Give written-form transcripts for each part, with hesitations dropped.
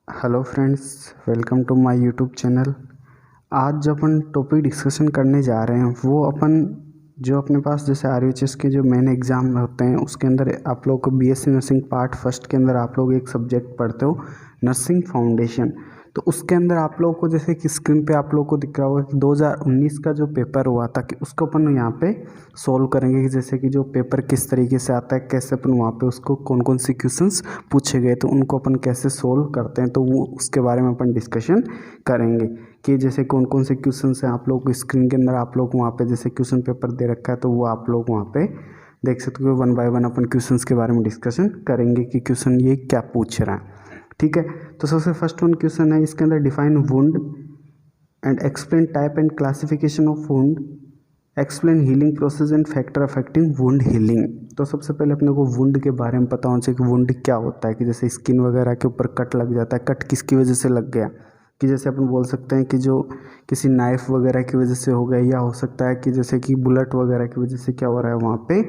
Hello friends, welcome to my YouTube channel. आज जो अपन topic discussion करने जा रहे हैं वो अपन जो अपने पास जैसे आरयूएचएस के जो मेन एग्ज़ाम होते हैं उसके अंदर आप लोग को बीएससी नर्सिंग पार्ट फर्स्ट के अंदर आप लोग एक सब्जेक्ट पढ़ते हो नर्सिंग फाउंडेशन। तो उसके अंदर आप लोगों को जैसे कि स्क्रीन पे आप लोगों को दिख रहा होगा कि 2019 का जो पेपर हुआ था कि उसको अपन यहाँ पे सोल्व करेंगे कि जैसे कि जो पेपर किस तरीके से आता है, कैसे अपन वहाँ पे उसको कौन कौन से क्वेश्चंस पूछे गए तो उनको अपन कैसे सोल्व करते हैं, तो वो उसके बारे में अपन डिस्कशन करेंगे कि जैसे कौन कौन से क्वेश्चंस हैं। आप लोग स्क्रीन के अंदर आप लोग वहाँ पे जैसे क्वेश्चन पेपर दे रखा है तो वो आप लोग वहाँ पे देख सकते हो। One by one upon questions के बारे में डिस्कशन करेंगे कि क्वेश्चन ये क्या पूछ रहा है। ठीक है, तो सबसे फर्स्ट वन क्वेश्चन है इसके अंदर, define wound and explain type and classification of wound, explain healing process and factor affecting wound healing. तो सबसे पहले अपने को वुंड के बारे में पता होना चाहिए कि वुंड क्या होता है, कि जैसे स्किन वगैरह के ऊपर कट लग जाता है, कट किसकी वजह से लग गया, कि जैसे अपन बोल सकते हैं कि जो किसी नाइफ वगैरह की वजह से हो गया, या हो सकता है कि जैसे कि बुलेट वगैरह की वजह से क्या हो रहा है वहाँ पे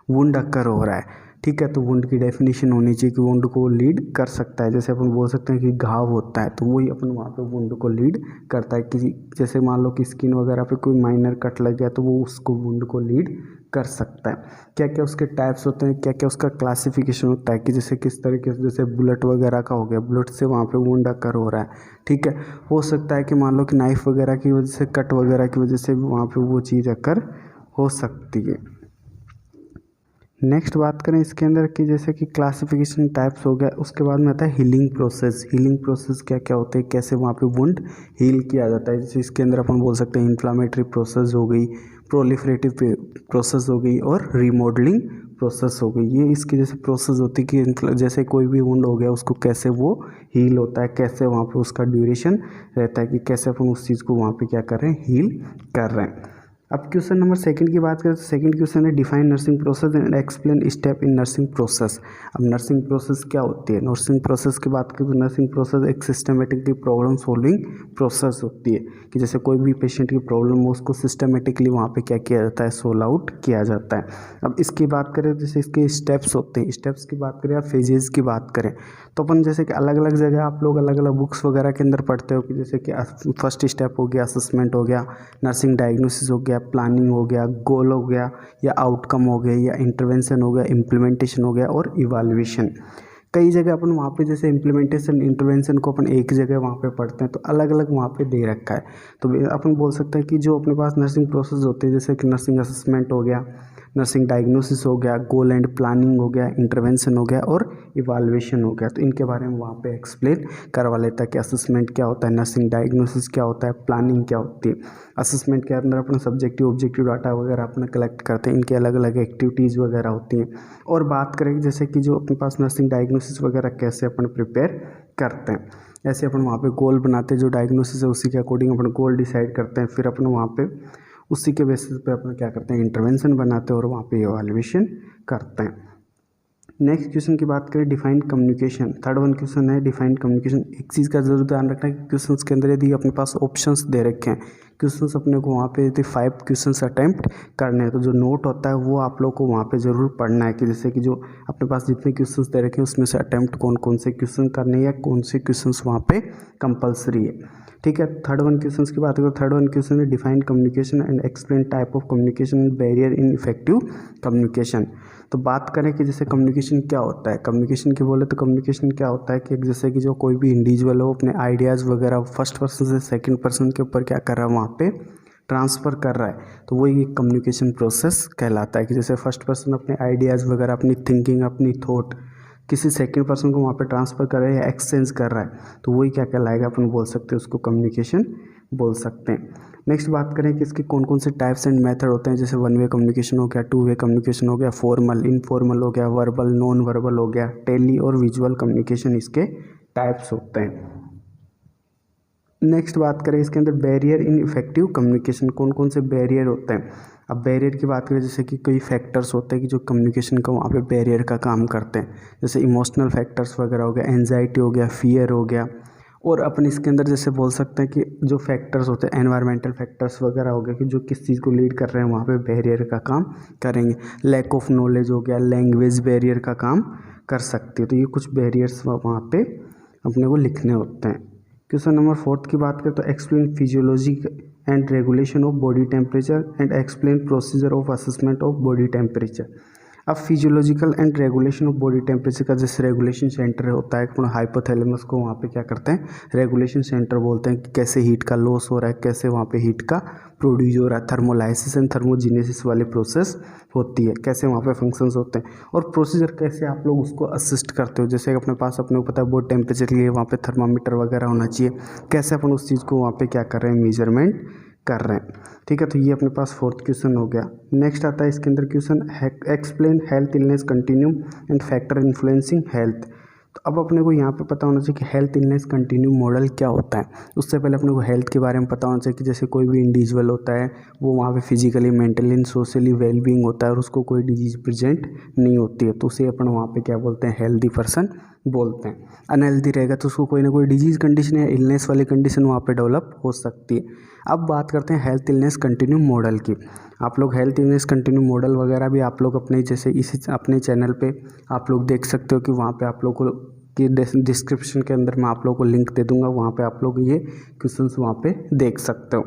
वुंड अक्कर हो रहा है। ठीक है, तो वुंड की डेफिनेशन होनी चाहिए कि वुंड को लीड कर सकता है। जैसे अपन बोल सकते हैं कि घाव होता है तो वही अपन वहाँ पे वुंड को लीड करता है। किसी जैसे मान लो कि स्किन वगैरह पे कोई माइनर कट लग गया तो वो उसको वुंड को लीड कर सकता है। क्या क्या उसके टाइप्स होते हैं, क्या क्या उसका क्लासिफिकेशन होता है, कि जैसे किस तरीके से, जैसे बुलेट वगैरह का हो गया, बुलेट से वहाँ पे वुंड अकर हो रहा है। ठीक है, हो सकता है कि मान लो कि नाइफ वगैरह की वजह से, कट वगैरह की वजह से वहाँ पे वो चीज़ अकर हो सकती है। नेक्स्ट बात करें इसके अंदर कि जैसे कि क्लासिफिकेशन टाइप्स हो गया, उसके बाद में आता है हीलिंग प्रोसेस। हीलिंग प्रोसेस क्या क्या होते हैं, कैसे वहाँ पे वुंड हील किया जाता है। जैसे इसके अंदर अपन बोल सकते हैं इन्फ्लामेटरी प्रोसेस हो गई, प्रोलिफरेटिव प्रोसेस हो गई और रिमॉडलिंग प्रोसेस हो गई। ये इसकी जैसे प्रोसेस होती है कि जैसे कोई भी वुंड हो गया उसको कैसे वो हील होता है, कैसे वहाँ पे उसका ड्यूरेशन रहता है, कि कैसे अपन उस चीज़ को वहाँ पे क्या कर रहे हैं, हील कर रहे हैं। अब क्वेश्चन नंबर सेकंड की बात करें तो सेकंड क्वेश्चन है, define nursing process and explain step in nursing process. अब नर्सिंग प्रोसेस क्या होती है, नर्सिंग प्रोसेस की बात करें तो नर्सिंग प्रोसेस एक सिस्टमेटिकली प्रॉब्लम सॉल्विंग प्रोसेस होती है, कि जैसे कोई भी पेशेंट की प्रॉब्लम हो उसको सिस्टमेटिकली वहाँ पे क्या किया जाता है, सोल्व आउट किया जाता है। अब इसकी बात करें जैसे इसके स्टेप्स होते हैं, स्टेप्स की बात करें या फेजेस की बात करें तो अपन जैसे कि अलग अलग जगह आप लोग अलग अलग बुक्स वगैरह के अंदर पढ़ते हो कि जैसे कि फर्स्ट स्टेप हो गया असेसमेंट हो गया, नर्सिंग डायग्नोसिस हो गया, प्लानिंग हो गया, गोल हो गया या आउटकम हो गया, या इंटरवेंशन हो गया, इम्प्लीमेंटेशन हो गया और इवैल्यूएशन। कई जगह अपन वहाँ पे जैसे इम्प्लीमेंटेशन इंटरवेंशन को अपन एक जगह वहाँ पे पढ़ते हैं तो अलग अलग वहाँ पे दे रखा है। तो अपन बोल सकते हैं कि जो अपने पास नर्सिंग प्रोसेस होती है जैसे कि नर्सिंग असेसमेंट हो गया, नर्सिंग डायग्नोसिस हो गया, गोल एंड प्लानिंग हो गया, इंटरवेंशन हो गया और इवैल्यूएशन हो गया, तो इनके बारे में वहाँ पे एक्सप्लेन करवा लेता है कि असेसमेंट क्या होता है, नर्सिंग डायग्नोसिस क्या होता है, प्लानिंग क्या होती है। असेसमेंट के अंदर अपना सब्जेक्टिव ऑब्जेक्टिव डाटा वगैरह अपना कलेक्ट करते हैं, इनकी अलग अलग एक्टिविटीज़ वगैरह होती हैं। और बात करें जैसे कि जो अपने पास नर्सिंग डायग्नोसिस वगैरह कैसे अपन प्रिपेयर करते हैं, ऐसे अपन वहाँ पे गोल बनाते हैं, जो डायग्नोसिस है उसी के अकॉर्डिंग अपन गोल डिसाइड करते हैं, फिर अपन वहाँ पे उसी के बेसिस पे अपन क्या करते हैं, इंटरवेंशन बनाते हैं और वहाँ पे इवैल्यूएशन करते हैं। नेक्स्ट क्वेश्चन की बात करें, define communication. Third one question है डिफाइन कम्युनिकेशन। एक चीज़ का जरूर ध्यान रखना है कि क्वेश्चंस के अंदर यदि अपने पास ऑप्शंस दे रखे हैं, क्वेश्चंस अपने को वहाँ पे यदि 5 क्वेश्चंस अटेम्प्ट करने हैं तो जो नोट होता है वो आप लोग को वहाँ पे ज़रूर पढ़ना है, कि जैसे कि जो अपने पास जितने क्वेश्चंस दे रखे हैं उसमें से अटेम्प्ट कौन कौन से क्वेश्चन करने हैं या कौन से क्वेश्चंस वहाँ पे कंपलसरी है। ठीक है, थर्ड वन क्वेश्चंस की बात करें, थर्ड वन क्वेश्चन है define communication and explain type of communication and barrier in effective communication. तो बात करें कि जैसे कम्युनिकेशन क्या होता है, कम्युनिकेशन की बोले तो कम्युनिकेशन क्या होता है कि जैसे कि जो कोई भी इंडिविजुअल हो अपने आइडियाज़ वगैरह फर्स्ट पर्सन से सेकंड पर्सन के ऊपर क्या कर रहा है, वहाँ पे ट्रांसफ़र कर रहा है, तो वही कम्युनिकेशन प्रोसेस कहलाता है। कि जैसे फर्स्ट पर्सन अपने आइडियाज़ वगैरह, अपनी थिंकिंग, अपनी थॉट किसी सेकंड पर्सन को वहाँ पे ट्रांसफ़र कर रहा है या एक्सचेंज कर रहा है, तो वही क्या कहलाएगा, अपन बोल सकते हैं उसको कम्युनिकेशन बोल सकते हैं। नेक्स्ट बात करें कि इसके कौन कौन से टाइप्स एंड मेथड होते हैं, जैसे वन वे कम्युनिकेशन हो गया, टू वे कम्युनिकेशन हो गया, फॉर्मल इनफॉर्मल हो गया, वर्बल नॉन वर्बल हो गया, टेली और विजुअल कम्युनिकेशन इसके टाइप्स होते हैं। नेक्स्ट बात करें इसके अंदर बैरियर इन इफेक्टिव कम्युनिकेशन, कौन कौन से बैरियर होते हैं। अब बैरियर की बात करें जैसे कि कई फैक्टर्स होते हैं कि जो कम्युनिकेशन का वहाँ पे बैरियर का काम करते हैं, जैसे इमोशनल फैक्टर्स वगैरह हो गया, एंजाइटी हो गया, फियर हो गया। और अपन इसके अंदर जैसे बोल सकते हैं कि जो फैक्टर्स होते हैं एनवायरमेंटल फैक्टर्स वगैरह हो गया, कि जो किस चीज़ को लीड कर रहे हैं वहाँ पे बैरियर का काम करेंगे। लैक ऑफ नॉलेज हो गया, लैंग्वेज बैरियर का काम कर सकती है, तो ये कुछ बैरियर्स वहाँ पे अपने को लिखने होते हैं। क्वेश्चन नंबर 4 की बात करें तो explain physiology and regulation of body temperature and explain procedure of assessment of body temperature. अब physiological and regulation of body temperature का जैसे रेगुलेशन सेंटर होता है अपना हाइपोथैलेमस को वहाँ पे क्या करते हैं रेगुलेशन सेंटर बोलते हैं कि कैसे हीट का लॉस हो रहा है, कैसे वहाँ पे हीट का प्रोड्यूस हो रहा है, थर्मोलाइसिस एंड थर्मोजेनेसिस वाली प्रोसेस होती है, कैसे वहाँ पे फंक्शंस होते हैं और प्रोसीजर कैसे आप लोग उसको असिस्ट करते हो। जैसे अपने पास अपने को पता है बॉडी टेम्परेचर के लिए वहाँ पे थर्मामीटर वगैरह होना चाहिए, कैसे अपन उस चीज़ को वहाँ पे क्या कर रहे हैं मेजरमेंट कर रहे हैं। ठीक है, तो ये अपने पास 4th क्वेश्चन हो गया। नेक्स्ट आता है इसके अंदर question explain health illness continuum and factor influencing health. तो अब अपने को यहाँ पे पता होना चाहिए कि हेल्थ इलनेस कंटिन्यूम मॉडल क्या होता है। उससे पहले अपने को हेल्थ के बारे में पता होना चाहिए कि जैसे कोई भी इंडिविजुअल होता है वो वहाँ पे physically mentally and socially wellbeing होता है और उसको कोई डिजीज प्रेजेंट नहीं होती है, तो उसे अपन वहाँ पे क्या बोलते हैं हेल्दी पर्सन बोलते हैं। अनहेल्दी रहेगा तो उसको कोई ना कोई डिजीज कंडीशन या इलनेस वाली कंडीशन वहाँ पे डेवलप हो सकती है। अब बात करते हैं हेल्थ इलनेस कंटिन्यू मॉडल की। आप लोग हेल्थ इलनेस कंटिन्यू मॉडल वगैरह भी आप लोग अपने जैसे इसी अपने चैनल पे आप लोग देख सकते हो कि वहाँ पे आप लोग को कि डिस्क्रिप्शन के अंदर मैं आप लोग को लिंक दे दूँगा, वहाँ पे आप लोग ये क्वेश्चंस वहाँ पे देख सकते हो।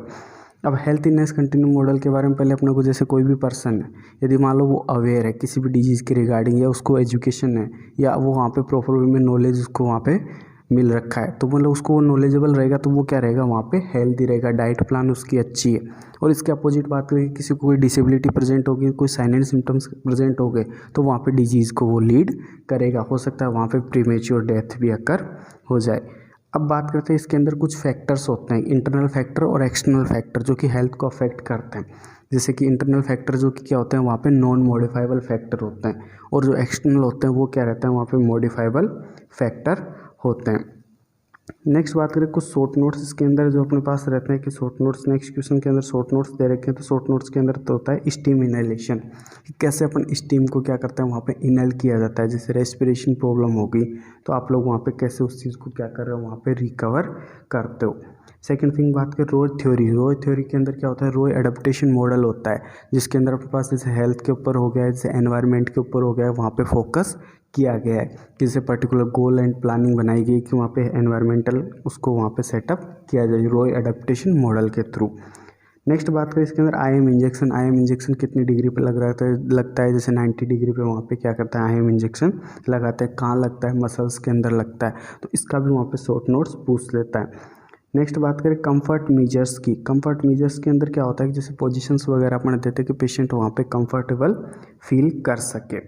अब हेल्थ इलनेस कंटिन्यू मॉडल के बारे में पहले अपने को जैसे कोई भी पर्सन है यदि मान लो वो अवेयर है किसी भी डिजीज़ के रिगार्डिंग या उसको एजुकेशन है या वो वहाँ पे प्रॉपर वे में नॉलेज उसको वहाँ पे मिल रखा है, तो मतलब उसको वो नॉलेजेबल रहेगा तो वो क्या रहेगा वहाँ पे हेल्दी रहेगा, डाइट प्लान उसकी अच्छी है। और इसके अपोजिट बात करें किसी को कोई डिसेबिलिटी प्रेजेंट होगी, कोई साइन एंड सिम्टम्स प्रेजेंट हो गए तो वहाँ पे डिजीज़ को वो लीड करेगा, हो सकता है वहाँ पे प्रीमेच्योर डेथ भी अकर हो जाए। अब बात करते हैं इसके अंदर कुछ फैक्टर्स होते हैं इंटरनल फैक्टर और एक्सटर्नल फैक्टर जो कि हेल्थ को अफेक्ट करते हैं। जैसे कि इंटरनल फैक्टर जो कि क्या होते हैं वहाँ पे नॉन मॉडिफाइबल फैक्टर होते हैं और जो एक्सटर्नल होते हैं वो क्या रहते हैं वहाँ पे मॉडिफाइबल फैक्टर होते हैं। नेक्स्ट बात करें कुछ शॉर्ट नोट्स इसके अंदर जो अपने पास रहते हैं कि शॉर्ट नोट्स नेक्स्ट क्वेश्चन के अंदर शॉर्ट नोट्स दे रखे हैं, तो शॉर्ट नोट्स के अंदर तो होता है स्टीम इनहेलेशन, कैसे अपन स्टीम को क्या करते हैं वहाँ पे इनहेल किया जाता है। जैसे रेस्पिरेशन प्रॉब्लम होगी तो आप लोग वहाँ पे कैसे उस चीज़ को क्या कर रहे हो वहाँ पे रिकवर करते हो। सेकंड थिंग बात करें रोय थ्योरी के अंदर क्या होता है रोय एडेप्टेशन मॉडल होता है जिसके अंदर अपने पास जैसे हेल्थ के ऊपर हो गया जैसे एनवायरनमेंट के ऊपर हो गया वहाँ पे फोकस किया गया है, जैसे पर्टिकुलर गोल एंड प्लानिंग बनाई गई कि वहाँ पे एनवायरमेंटल उसको वहाँ पे सेटअप किया जाए रोय एडेप्टेशन मॉडल के थ्रू। नेक्स्ट बात करें इसके अंदर आईएम इंजेक्शन कितनी डिग्री पे लगता है जैसे 90 डिग्री पे वहाँ पे क्या करता है आईएम इंजेक्शन लगाते हैं, कहाँ लगता है मसल्स के अंदर लगता है, तो इसका भी वहाँ पे शॉर्ट नोट्स पूछ लेता है। नेक्स्ट बात करें कंफर्ट मीजर्स की। कंफर्ट मीजर्स के अंदर क्या होता है कि जैसे पोजीशंस वगैरह अपन देते हैं कि पेशेंट वहाँ पे कंफर्टेबल फील कर सके।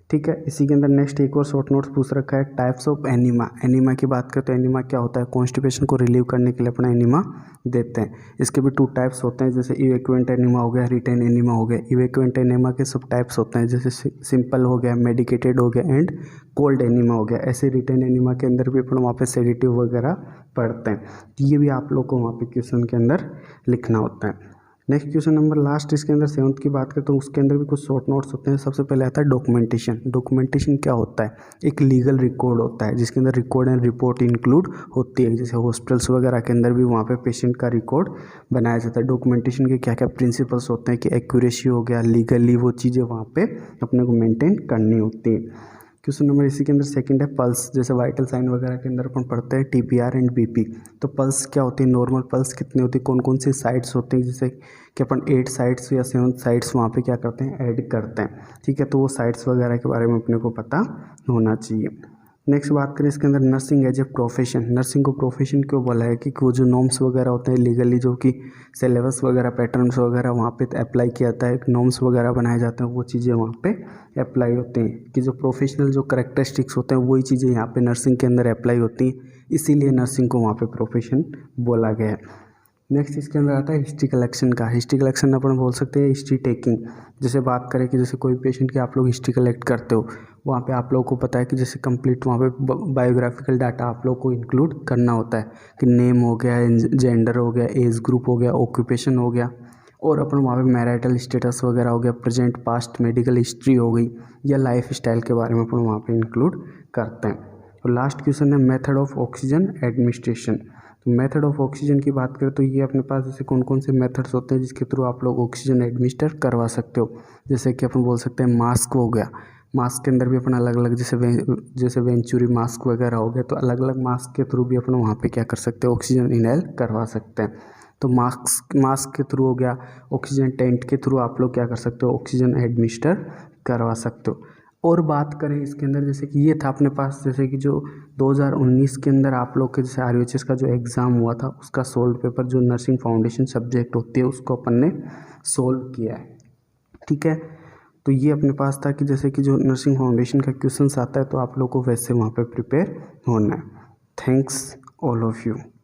ठीक है, इसी के अंदर नेक्स्ट एक और शॉर्ट नोट्स पूछ रखा है टाइप्स ऑफ एनीमा की बात करें तो एनीमा क्या होता है कॉन्स्टिपेशन को रिलीव करने के लिए अपना एनीमा देते हैं। इसके भी 2 टाइप्स होते हैं जैसे इवेक्वेंट एनीमा हो गया रिटेन एनीमा हो गया। इवेक्वेंट एनीमा के सब टाइप्स होते हैं जैसे सिंपल हो गया मेडिकेटेड हो गया एंड कोल्ड एनीमा हो गया। ऐसे रिटेन एनीमा के अंदर भी अपन वहाँ पे सेडेटिव वगैरह पढ़ते हैं, ये भी आप लोग को वहाँ पे क्वेश्चन के अंदर लिखना होता है। नेक्स्ट क्वेश्चन नंबर लास्ट इसके अंदर 7th की बात करें तो उसके अंदर भी कुछ शॉर्ट नोट्स होते हैं। सबसे पहले आता है डॉक्यूमेंटेशन क्या होता है एक लीगल रिकॉर्ड होता है जिसके अंदर रिकॉर्ड एंड रिपोर्ट इंक्लूड होती है। जैसे हॉस्पिटल्स वगैरह के अंदर भी वहाँ पे पेशेंट का रिकॉर्ड बनाया जाता है। डॉक्यूमेंटेशन के क्या क्या प्रिंसिपल्स होते हैं कि एक्यूरेसी हो गया लीगली वो चीज़ें वहाँ पे अपने को मेंटेन करनी होती है। क्वेश्चन नंबर इसी के अंदर सेकंड है पल्स। जैसे वाइटल साइन वगैरह के अंदर अपन पढ़ते हैं टीपीआर एंड बीपी, तो पल्स क्या होती है नॉर्मल पल्स कितनी होती है कौन कौन सी साइड्स होती हैं, जैसे कि अपन 8 साइड्स या 7 साइड्स वहाँ पे क्या करते हैं ऐड करते हैं। ठीक है, तो वो साइड्स वगैरह के बारे में अपने को पता होना चाहिए। नेक्स्ट बात करें इसके अंदर nursing as a profession. Nursing को प्रोफेशन क्यों बोला है कि वो जो नॉर्म्स वगैरह होते हैं लीगली जो कि सिलेबस वगैरह पैटर्न्स वगैरह वहाँ पे अप्लाई किया जाता है, नॉर्म्स वगैरह बनाए जाते हैं, वो चीज़ें वहाँ पे अप्लाई होती हैं कि जो प्रोफेशनल जो करेक्टरिस्टिक्स होते हैं वही चीज़ें यहाँ पे नर्सिंग के अंदर अप्लाई होती हैं, इसीलिए नर्सिंग को वहाँ पे प्रोफेशन बोला गया है। नेक्स्ट इसके अंदर आता है हिस्ट्री कलेक्शन का। हिस्ट्री कलेक्शन अपन बोल सकते हैं हिस्ट्री टेकिंग। जैसे बात करें कि जैसे कोई पेशेंट की आप लोग हिस्ट्री कलेक्ट करते हो वहाँ पे आप लोगों को पता है कि जैसे कंप्लीट वहाँ पे बायोग्राफिकल डाटा आप लोग को इंक्लूड करना होता है कि नेम हो गया जेंडर हो गया एज ग्रुप हो गया ऑक्यूपेशन हो गया और अपन वहाँ पे मैरिटल स्टेटस वगैरह हो गया प्रेजेंट पास्ट मेडिकल हिस्ट्री हो गई या लाइफ स्टाइल के बारे में अपन वहाँ पे इंक्लूड करते हैं। और लास्ट क्वेश्चन है मेथड ऑफ ऑक्सीजन एडमिनिस्ट्रेशन। तो मेथड ऑफ ऑक्सीजन की बात करें तो ये अपने पास जैसे कौन कौन से मेथड्स होते हैं जिसके थ्रू आप लोग ऑक्सीजन एडमिनिस्टर करवा सकते हो। जैसे कि अपन बोल सकते हैं मास्क हो गया, मास्क के अंदर भी अपना अलग अलग जैसे वेंचुरी मास्क वगैरह हो गए, तो अलग अलग मास्क के थ्रू भी अपना वहाँ पे क्या कर सकते हैं, ऑक्सीजन इनहेल करवा सकते हैं। तो मास्क के थ्रू हो गया, ऑक्सीजन टेंट के थ्रू आप लोग क्या कर सकते हो, ऑक्सीजन एडमिनिस्टर करवा सकते हो। और बात करें इसके अंदर, जैसे कि ये था अपने पास, जैसे कि जो 2019 के अंदर आप लोग के जैसे RUHS का जो एग्ज़ाम हुआ था उसका सोल्व पेपर, जो नर्सिंग फाउंडेशन सब्जेक्ट होती है उसको अपन ने सोल्व किया है। ठीक है, तो ये अपने पास था कि जैसे कि जो नर्सिंग फाउंडेशन का क्वेश्चंस आता है तो आप लोग को वैसे वहाँ पे प्रिपेयर होना है। Thanks all of you.